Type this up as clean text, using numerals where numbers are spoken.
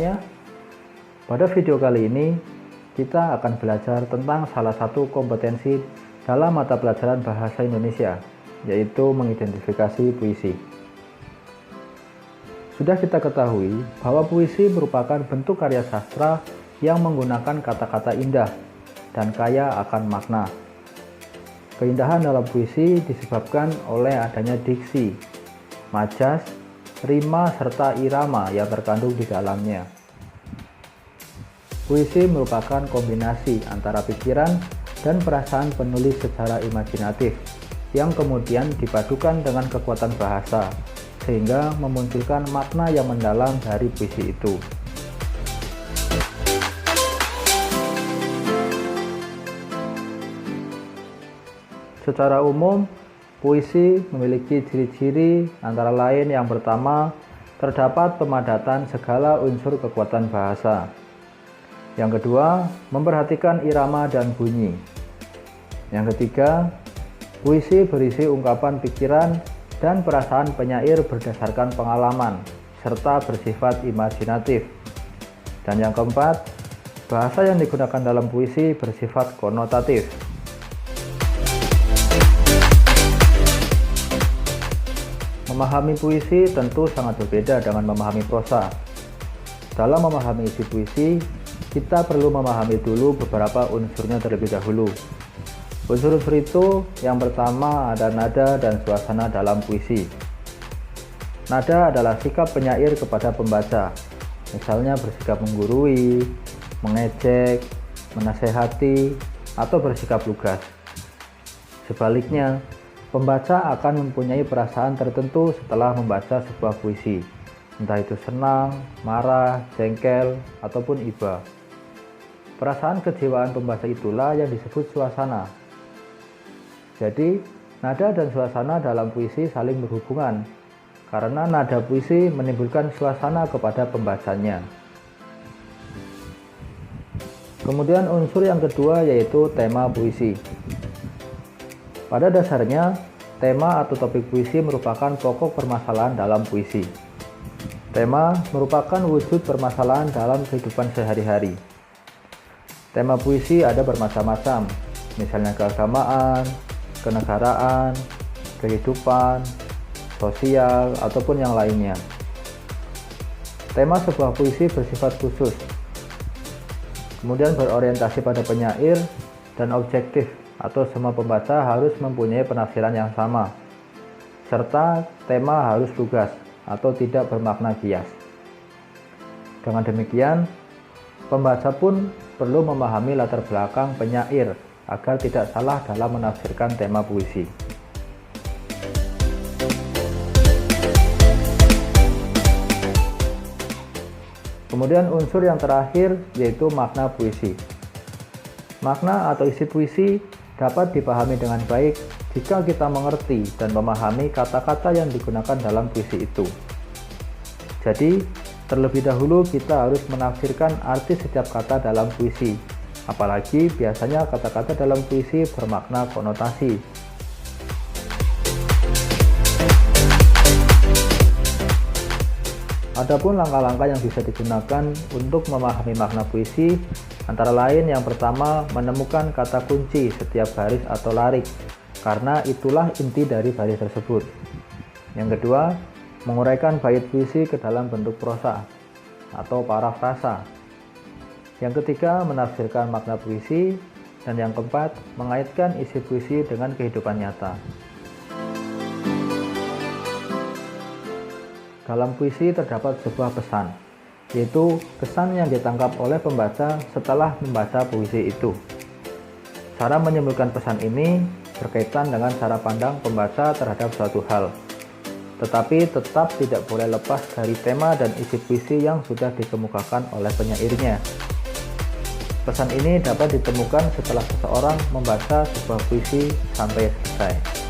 semuanya. Pada video kali ini, kita akan belajar tentang salah satu kompetensi dalam mata pelajaran Bahasa Indonesia, yaitu mengidentifikasi puisi. Sudah kita ketahui bahwa puisi merupakan bentuk karya sastra yang menggunakan kata-kata indah dan kaya akan makna. Keindahan dalam puisi disebabkan oleh adanya diksi, majas, rima, serta irama yang terkandung di dalamnya. Puisi merupakan kombinasi antara pikiran dan perasaan penulis secara imajinatif yang kemudian dipadukan dengan kekuatan bahasa sehingga memunculkan makna yang mendalam dari puisi itu. Secara umum, puisi memiliki ciri-ciri antara lain yang pertama, terdapat pemadatan segala unsur kekuatan bahasa. Yang kedua, memperhatikan irama dan bunyi. Yang ketiga, puisi berisi ungkapan pikiran dan perasaan penyair berdasarkan pengalaman, serta bersifat imajinatif. Dan yang keempat, bahasa yang digunakan dalam puisi bersifat konotatif. Memahami puisi tentu sangat berbeda dengan memahami prosa. Dalam memahami isi puisi, kita perlu memahami dulu beberapa unsurnya terlebih dahulu. Unsur-unsur itu yang pertama ada nada dan suasana dalam puisi. Nada adalah sikap penyair kepada pembaca, misalnya bersikap menggurui, mengejek, menasehati, atau bersikap lugas. Sebaliknya, pembaca akan mempunyai perasaan tertentu setelah membaca sebuah puisi, entah itu senang, marah, jengkel, ataupun iba. Perasaan kejiwaan pembaca itulah yang disebut suasana. Jadi, nada dan suasana dalam puisi saling berhubungan, karena nada puisi menimbulkan suasana kepada pembacanya. Kemudian unsur yang kedua yaitu tema puisi. Pada dasarnya, tema atau topik puisi merupakan pokok permasalahan dalam puisi. Tema merupakan wujud permasalahan dalam kehidupan sehari-hari. Tema puisi ada bermacam-macam, misalnya keagamaan, kenegaraan, kehidupan, sosial, ataupun yang lainnya. Tema sebuah puisi bersifat khusus, kemudian berorientasi pada penyair dan objektif, atau semua pembaca harus mempunyai penafsiran yang sama, serta tema harus lugas atau tidak bermakna bias. Dengan demikian, pembaca pun perlu memahami latar belakang penyair agar tidak salah dalam menafsirkan tema puisi. Kemudian unsur yang terakhir yaitu makna puisi. Makna atau isi puisi dapat dipahami dengan baik jika kita mengerti dan memahami kata-kata yang digunakan dalam puisi itu. Jadi, terlebih dahulu kita harus menafsirkan arti setiap kata dalam puisi. Apalagi biasanya kata-kata dalam puisi bermakna konotasi. Adapun langkah-langkah yang bisa digunakan untuk memahami makna puisi, antara lain yang pertama menemukan kata kunci setiap baris atau larik, karena itulah inti dari baris tersebut. Yang kedua, menguraikan bait puisi ke dalam bentuk prosa atau parafrasa. Yang ketiga, menafsirkan makna puisi. Dan yang keempat, mengaitkan isi puisi dengan kehidupan nyata. Dalam puisi terdapat sebuah pesan, yaitu kesan yang ditangkap oleh pembaca setelah membaca puisi itu. Cara menyimpulkan pesan ini berkaitan dengan cara pandang pembaca terhadap suatu hal, tetapi tetap tidak boleh lepas dari tema dan isi puisi yang sudah dikemukakan oleh penyairnya. Pesan ini dapat ditemukan setelah seseorang membaca sebuah puisi sampai selesai.